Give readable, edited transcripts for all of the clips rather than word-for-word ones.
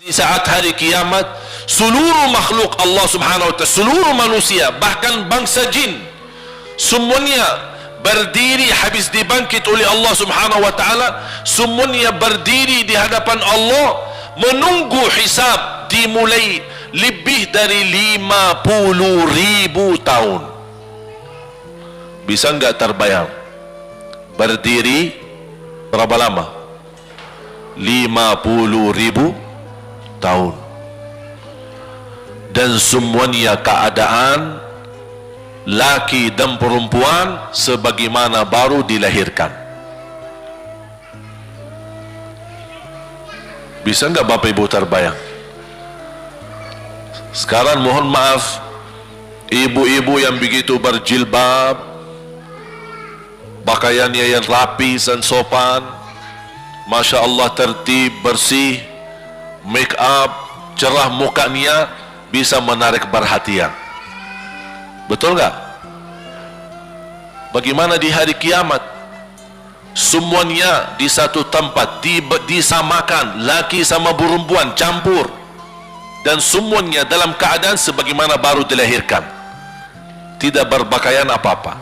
Di saat hari kiamat, seluruh makhluk Allah subhanahu wa ta'ala, seluruh manusia, bahkan bangsa jin, semuanya berdiri habis dibangkit oleh Allah subhanahu wa ta'ala. Semuanya berdiri di hadapan Allah menunggu hisab dimulai lebih dari 50.000 tahun. Bisa enggak terbayang berdiri berapa lama? 50.000 tahun. Dan semuanya keadaan laki dan perempuan sebagaimana baru dilahirkan. Bisa enggak Bapak Ibu terbayang? Sekarang mohon maaf, ibu-ibu yang begitu berjilbab, pakaiannya yang rapi dan sopan, Masya Allah, tertib, bersih, make up, cerah mukanya, bisa menarik perhatian. Betul nggak? Bagaimana di hari kiamat? Semuanya di satu tempat, disamakan, laki sama perempuan campur, dan semuanya dalam keadaan sebagaimana baru dilahirkan, tidak berpakaian apa-apa.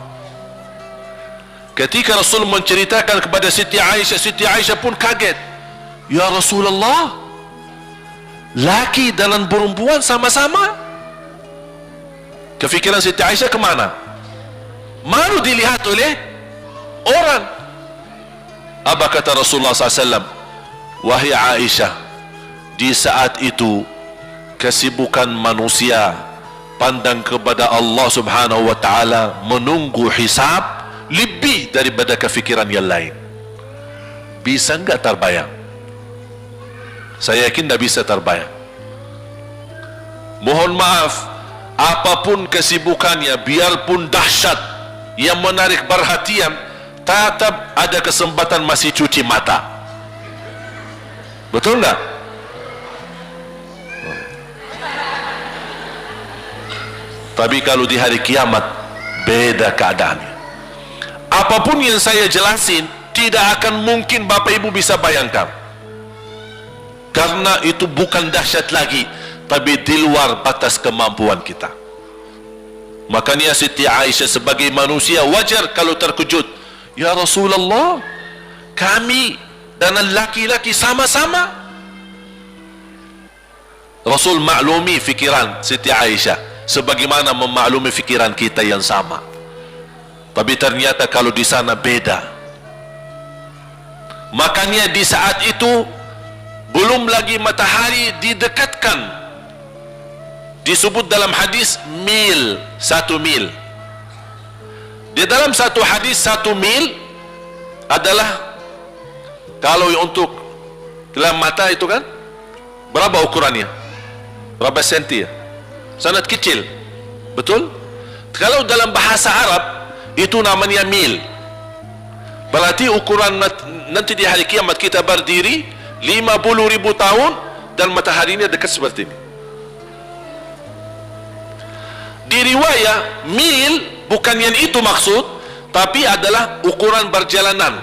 Ketika Rasul menceritakan kepada Siti Aisyah pun kaget. Ya Rasulullah, laki dan perempuan sama-sama. Kefikiran Siti Aisyah kemana? Malu dilihat oleh orang. Apa kata Rasulullah SAW? Wahai Aisyah, di saat itu kesibukan manusia pandang kepada Allah subhanahu wa ta'ala, menunggu hisab lebih daripada kefikiran yang lain. Bisa enggak terbayang? Saya yakin tidak bisa terbayang. Mohon maaf, apapun kesibukannya, biarpun dahsyat yang menarik perhatian, tetap ada kesempatan masih cuci mata. Betul enggak? Tapi kalau di hari kiamat beda keadaannya. Apapun yang saya jelasin tidak akan mungkin Bapak Ibu bisa bayangkan, karena itu bukan dahsyat lagi, tapi di luar batas kemampuan kita. Makanya Siti Aisyah sebagai manusia wajar kalau terkejut. Ya Rasulullah, kami dan laki-laki sama-sama. Rasul maklumi fikiran Siti Aisyah sebagaimana memaklumi fikiran kita yang sama. Tapi ternyata kalau di sana beda. Makanya di saat itu belum lagi matahari didekatkan. Disebut dalam hadis mil, 1 mil. Di dalam satu hadis 1 mil adalah, kalau untuk dalam mata itu kan berapa ukurannya? Berapa senti ya? Sangat kecil. Betul? Kalau dalam bahasa Arab itu namanya mil. Berarti ukuran nanti di hari kiamat kita berdiri 50.000 tahun dan mataharinya dekat seperti ini. Di riwayat mil bukan yang itu maksud, tapi adalah ukuran perjalanan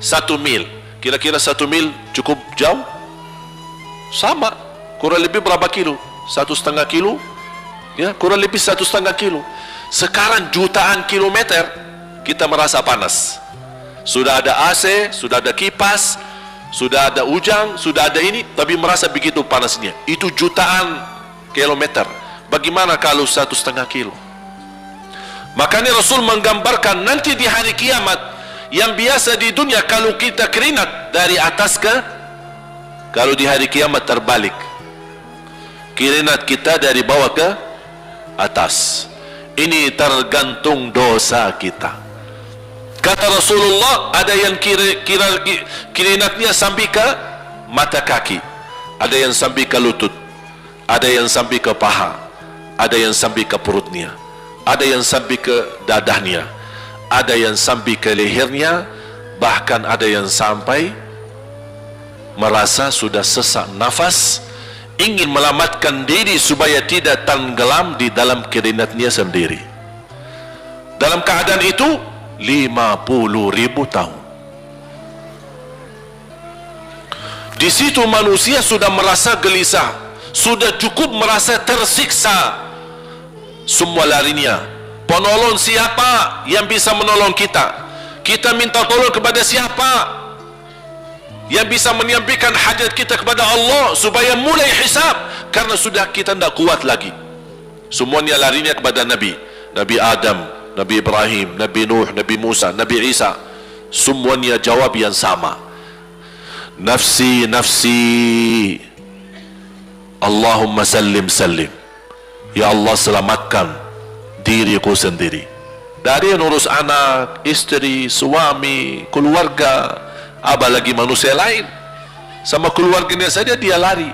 1 mil. Kira-kira 1 mil cukup jauh? Sama, kurang lebih berapa kilo? 1,5 kilo? Ya, kurang lebih 1,5 kilo. Sekarang jutaan kilometer kita merasa panas. Sudah ada AC, sudah ada kipas, sudah ada ujang, sudah ada ini, tapi merasa begitu panasnya. Itu jutaan kilometer. Bagaimana kalau 1,5 kilo? Makanya Rasul menggambarkan nanti di hari kiamat, yang biasa di dunia kalau kita keringat dari atas ke, kalau di hari kiamat terbalik, keringat kita dari bawah ke atas. Ini tergantung dosa kita. Kata Rasulullah, ada yang keringatnya sampai ke mata kaki, ada yang sampai ke lutut, ada yang sampai ke paha, ada yang sampai ke perutnya, ada yang sampai ke dadahnya, ada yang sampai ke lehernya, bahkan ada yang sampai merasa sudah sesak nafas, ingin melamatkan diri supaya tidak tenggelam di dalam keringatnya sendiri. Dalam keadaan itu 50.000 tahun. Di situ manusia sudah merasa gelisah, sudah cukup merasa tersiksa. Semua larinya, penolong siapa yang bisa menolong kita? Kita minta tolong kepada siapa yang bisa menyampaikan hajat kita kepada Allah supaya mulai hisab? Karena sudah kita tidak kuat lagi. Semuanya larinya kepada Nabi Adam, Nabi Ibrahim, Nabi Nuh, Nabi Musa, Nabi Isa. Semuanya jawab yang sama, nafsi, nafsi, Allahumma sallim, sallim. Ya Allah, selamatkan diriku sendiri. Dari yang urus anak, istri, suami, keluarga, apalagi manusia lain. Sama keluarganya saja dia lari.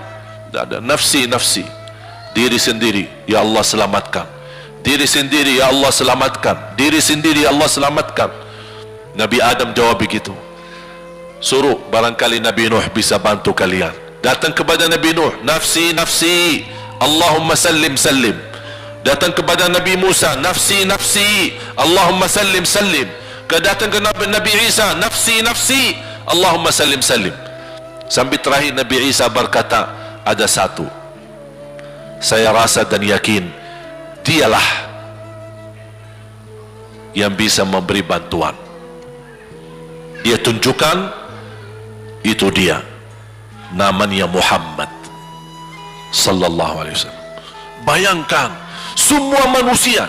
Tidak ada nafsi, nafsi, diri sendiri, ya Allah selamatkan. Diri sendiri, ya Allah selamatkan. Diri sendiri, ya Allah selamatkan. Nabi Adam jawab begitu. Suruh barangkali Nabi Nuh bisa bantu kalian. Datang kepada Nabi Nuh, nafsi, nafsi, Allahumma sallim, sallim. Datang kepada Nabi Musa, nafsi, nafsi, Allahumma sallim, sallim. Datang ke Nabi Isa, nafsi, nafsi, Allahumma sallim, sallim. Sampai terakhir Nabi Isa berkata, ada satu, saya rasa dan yakin dialah yang bisa memberi bantuan. Dia tunjukkan, itu dia, namanya Muhammad sallallahu alaihi wasallam. Bayangkan, semua manusia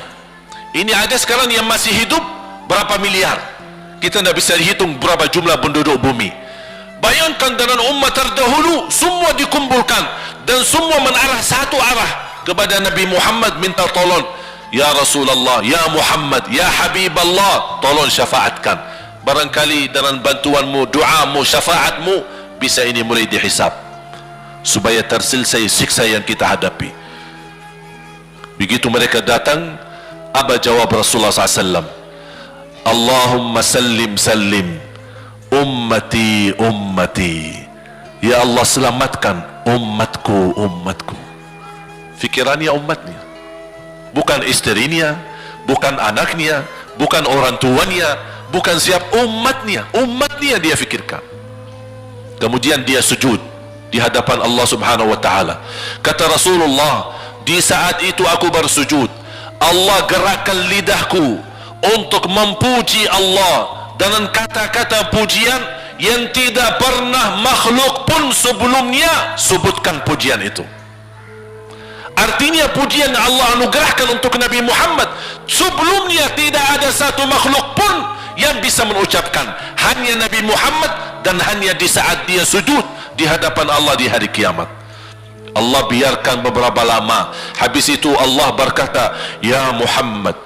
ini ada sekarang yang masih hidup berapa miliar, kita tidak bisa hitung berapa jumlah penduduk bumi. Bayangkan dengan umat terdahulu semua dikumpulkan dan semua menarah satu arah kepada Nabi Muhammad, minta tolong, ya Rasulullah, ya Muhammad, ya Habiballah, tolong syafaatkan. Barangkali dengan bantuanmu, doamu, syafaatmu bisa ini mulai dihisab supaya terselesai siksa yang kita hadapi. Begitu mereka datang, apa jawab Rasulullah SAW? Allahumma sallim, sallim, ummati, ummati. Ya Allah selamatkan umatku, umatku. Fikirannya umatnya, bukan istrinya, bukan anaknya, bukan orang tuanya, bukan siap, umatnya. Umatnya dia fikirkan. Kemudian dia sujud di hadapan Allah Subhanahu wa ta'ala. Kata Rasulullah, di saat itu aku bersujud, Allah gerakkan lidahku untuk memuji Allah dengan kata-kata pujian yang tidak pernah makhluk pun sebelumnya sebutkan pujian itu. Artinya pujian Allah anugerahkan untuk Nabi Muhammad sebelumnya tidak ada satu makhluk pun yang bisa mengucapkan, hanya Nabi Muhammad, dan hanya di saat dia sujud di hadapan Allah di hari kiamat. Allah biarkan beberapa lama, habis itu Allah berkata, ya Muhammad,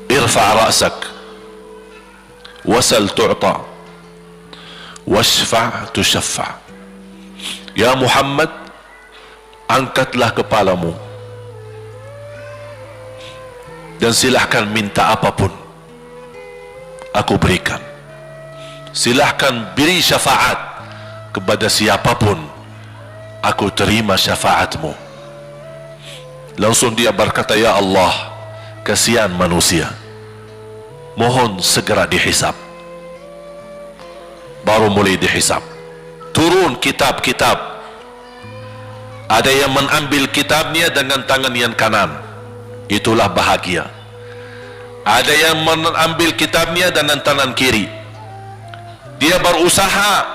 irfa' ra'sak wasal tu'ta washfa' tushaffa'. Ya Muhammad, angkatlah kepalamu dan silahkan minta apapun, aku berikan. Silahkan beri syafaat kepada siapapun, aku terima syafaatmu. Langsung dia berkata, ya Allah, kasihan manusia, mohon segera dihisab. Baru mulai dihisab, turun kitab-kitab. Ada yang mengambil kitabnya dengan tangan yang kanan, itulah bahagia. Ada yang mengambil kitabnya dengan tangan kiri, dia berusaha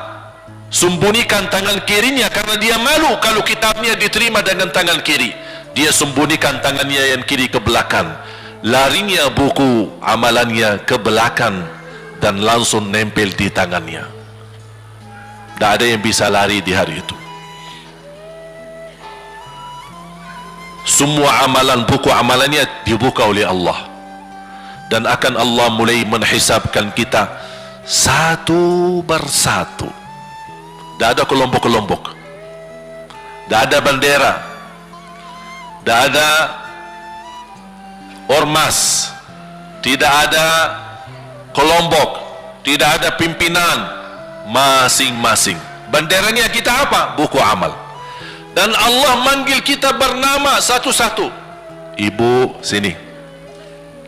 sembunyikan tangan kirinya karena dia malu kalau kitabnya diterima dengan tangan kiri. Dia sembunyikan tangannya yang kiri ke belakang, larinya buku amalannya ke belakang dan langsung nempel di tangannya. Tidak ada yang bisa lari di hari itu. Semua amalan, buku amalannya dibuka oleh Allah, dan akan Allah mulai menghisabkan kita satu persatu. Tidak ada kelompok-kelompok, tidak ada bendera, tidak ada ormas, tidak ada kelompok, tidak ada pimpinan. Masing-masing benderanya kita apa? Buku amal. Dan Allah manggil kita bernama satu-satu. Ibu, sini,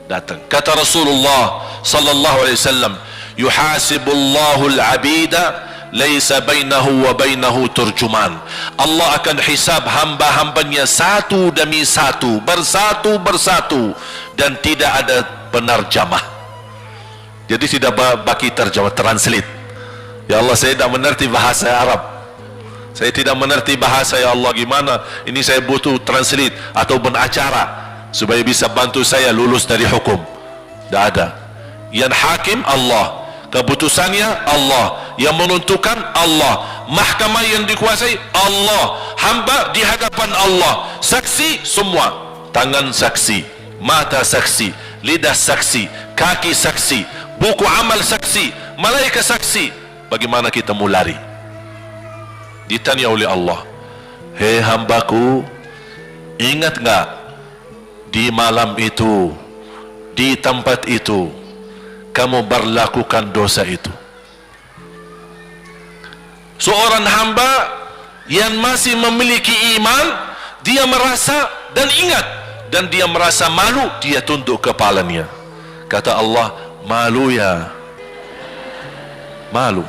datang. Kata Rasulullah sallallahu alaihi wasallam, yuhasibullahu al-abida laisa bainahu wa bainahu turjuman. Allah akan hisab hamba-hambanya satu demi satu, bersatu dan tidak ada penerjemah. Jadi tidak bagi terjemah, translate. Ya Allah, saya tidak mengerti bahasa Arab, saya tidak mengerti bahasa, ya Allah, gimana ini, saya butuh translate atau pengacara supaya bisa bantu saya lulus dari hukum. Tidak ada. Yang hakim Allah, keputusannya Allah, yang menentukan Allah, mahkamah yang dikuasai Allah, hamba di hadapan Allah, saksi semua, tangan saksi, mata saksi, lidah saksi, kaki saksi, buku amal saksi, malaikat saksi. Bagaimana kita mau lari? Ditanya oleh Allah, hei hambaku, ingat enggak di malam itu, di tempat itu kamu berlakukan dosa itu? Seorang hamba yang masih memiliki iman, dia merasa dan ingat, dan dia merasa malu, dia tunduk kepalanya. Kata Allah, malu ya, malu.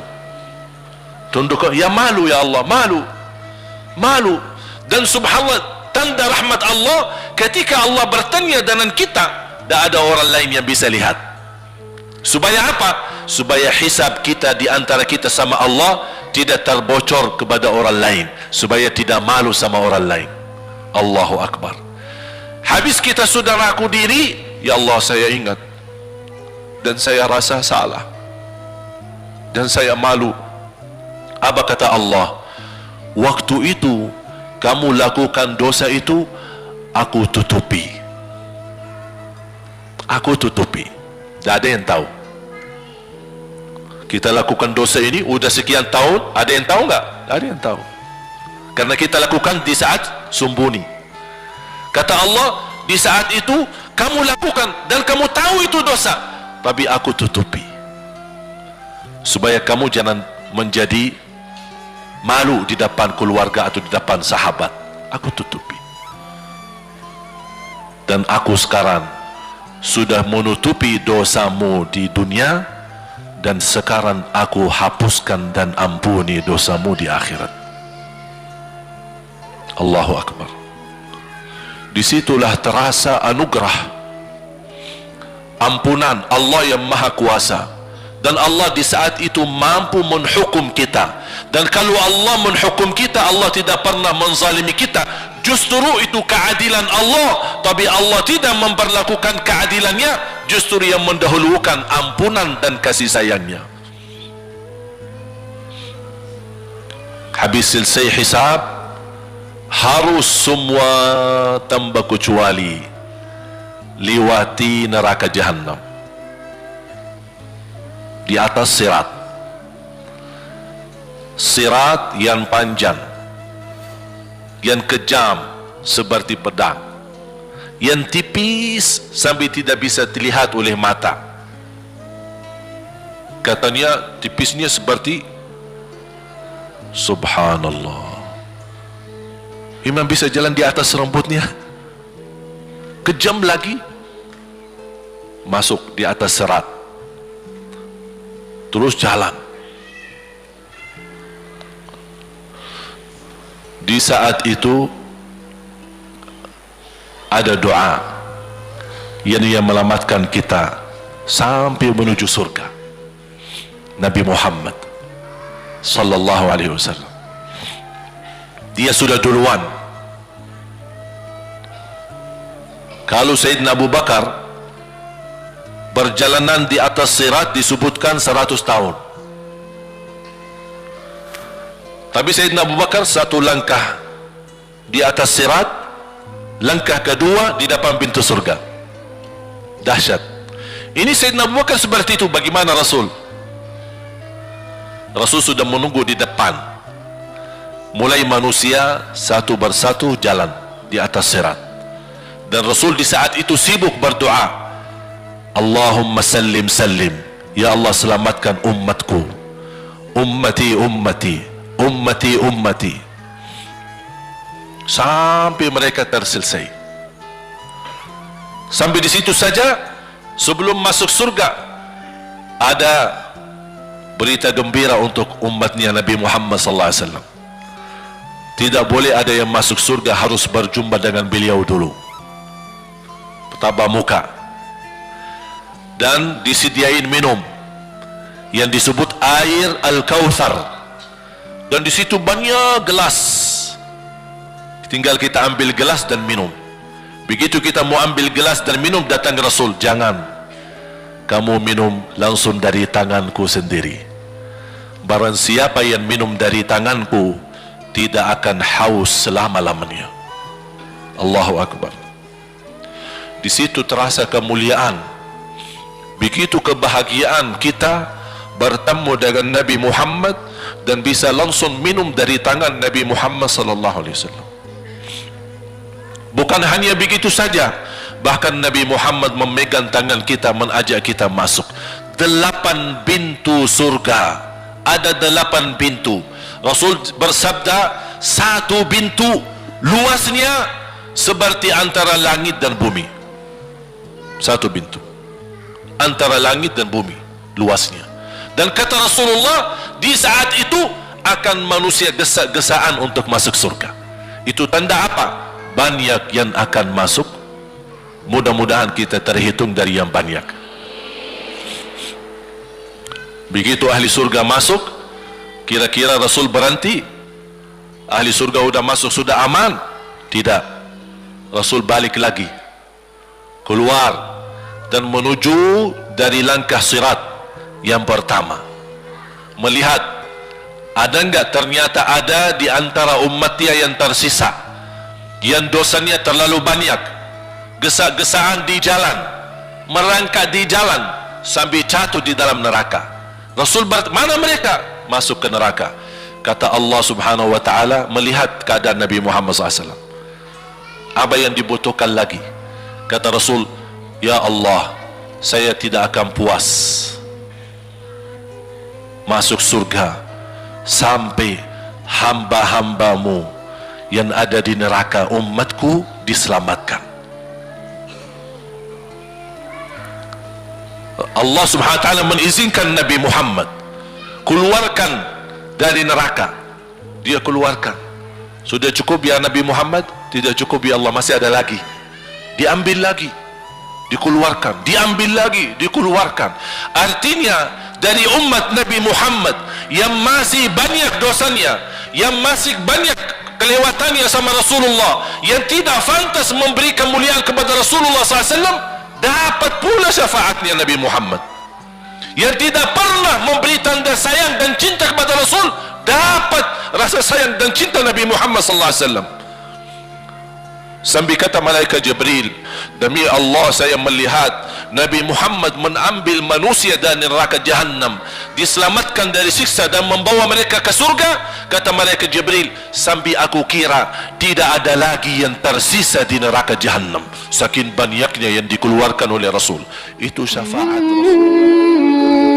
Tunduk, ya malu ya Allah, malu. Dan subhanallah, tanda rahmat Allah, ketika Allah bertanya dengan kita, tidak ada orang lain yang bisa lihat. Supaya apa? Supaya hisab kita di antara kita sama Allah tidak terbocor kepada orang lain, supaya tidak malu sama orang lain. Allahu Akbar. Habis kita sudah raku diri, ya Allah, saya ingat dan saya rasa salah dan saya malu. Apa kata Allah? Waktu itu kamu lakukan dosa itu, aku tutupi. Aku tutupi. Tidak ada yang tahu. Kita lakukan dosa ini udah sekian tahun, ada yang tahu nggak? Tidak ada yang tahu. Karena kita lakukan di saat sembunyi. Kata Allah, di saat itu kamu lakukan dan kamu tahu itu dosa, tapi aku tutupi supaya kamu jangan menjadi malu di depan keluarga atau di depan sahabat. Aku tutupi. Dan aku sekarang sudah menutupi dosamu di dunia, dan sekarang aku hapuskan dan ampuni dosamu di akhirat. Allahu Akbar. Disitulah terasa anugerah, ampunan Allah yang maha kuasa. Dan Allah di saat itu mampu menghukum kita. Dan kalau Allah menghukum kita, Allah tidak pernah menzalimi kita. Justru itu keadilan Allah. Tapi Allah tidak memperlakukan keadilannya, justru yang mendahulukan ampunan dan kasih sayangnya. Habis selesai hisab, harus semua tanpa kecuali lewati neraka Jahannam di atas sirat. Sirat yang panjang, yang kejam seperti pedang, yang tipis sampai tidak bisa dilihat oleh mata. Katanya tipisnya seperti, subhanallah, imam bisa jalan di atas rambutnya. Kejam lagi, masuk di atas sirat, terus jalan. Di saat itu ada doa yang menyelamatkan kita sampai menuju surga. Nabi Muhammad sallallahu alaihi wasallam, dia sudah duluan. Kalau Sayyidina Abu Bakar perjalanan di atas sirat disebutkan 100 tahun, tapi Sayyidina Abu Bakar satu langkah di atas sirat, langkah kedua di depan pintu surga. Dahsyat. Ini Sayyidina Abu Bakar seperti itu. Bagaimana Rasul? Rasul sudah menunggu di depan. Mulai manusia satu persatu jalan di atas sirat, dan Rasul di saat itu sibuk berdoa, Allahumma sallim sallim, ya Allah selamatkan umatku, ummati ummati, ummati ummati, sampai mereka terselesai. Sampai di situ saja. Sebelum masuk surga ada berita gembira untuk umatnya Nabi Muhammad sallallahu alaihi wasallam. Tidak boleh ada yang masuk surga harus berjumpa dengan beliau dulu, tatap muka, dan disediain minum yang disebut air Al-Kautsar, dan di situ banyak gelas, tinggal kita ambil gelas dan minum. Begitu kita mau ambil gelas dan minum, datang Rasul, jangan, kamu minum langsung dari tanganku sendiri. Barang siapa yang minum dari tanganku tidak akan haus selama-lamanya. Allahu Akbar. Di situ terasa kemuliaan. Begitu kebahagiaan kita bertemu dengan Nabi Muhammad dan bisa langsung minum dari tangan Nabi Muhammad sallallahu alaihi wasallam. Bukan hanya begitu saja, bahkan Nabi Muhammad memegang tangan kita, mengajak kita masuk 8 pintu surga. Ada 8 pintu. Rasul bersabda, 1 pintu luasnya seperti antara langit dan bumi. 1 pintu antara langit dan bumi luasnya. Dan kata Rasulullah, di saat itu akan manusia gesa-gesaan untuk masuk surga. Itu tanda apa? Banyak yang akan masuk. Mudah-mudahan kita terhitung dari yang banyak. Begitu ahli surga masuk, kira-kira Rasul berhenti? Ahli surga sudah masuk, sudah aman? Tidak. Rasul balik lagi, keluar dan menuju dari langkah sirat yang pertama, melihat ada enggak ternyata ada di antara umatnya yang tersisa, yang dosanya terlalu banyak, gesa-gesaan di jalan, merangkak di jalan sambil jatuh di dalam neraka. Rasul mana mereka? Masuk ke neraka. Kata Allah subhanahu wa ta'ala, melihat keadaan Nabi Muhammad SAW, apa yang dibutuhkan lagi? Kata Rasul, ya Allah, saya tidak akan puas masuk surga sampai hamba-hambamu yang ada di neraka, umatku, diselamatkan. Allah subhanahu wa ta'ala mengizinkan Nabi Muhammad keluarkan dari neraka. Dia keluarkan. Sudah cukup ya Nabi Muhammad? Tidak cukup ya Allah, masih ada lagi. Diambil lagi, dikeluarkan, diambil lagi, dikeluarkan. Artinya dari umat Nabi Muhammad yang masih banyak dosanya, yang masih banyak kelewatannya sama Rasulullah, yang tidak pantas memberi kemuliaan kepada Rasulullah SAW, dapat pula syafaatnya Nabi Muhammad. Yang tidak pernah memberi tanda sayang dan cinta kepada Rasul, dapat rasa sayang dan cinta Nabi Muhammad SAW. Sambil kata malaikat Jibril, demi Allah saya melihat Nabi Muhammad mengambil manusia dari neraka Jahannam, diselamatkan dari siksa dan membawa mereka ke surga. Kata malaikat Jibril, sambil aku kira tidak ada lagi yang tersisa di neraka Jahannam, saking banyaknya yang dikeluarkan oleh Rasul. Itu syafaat Rasul.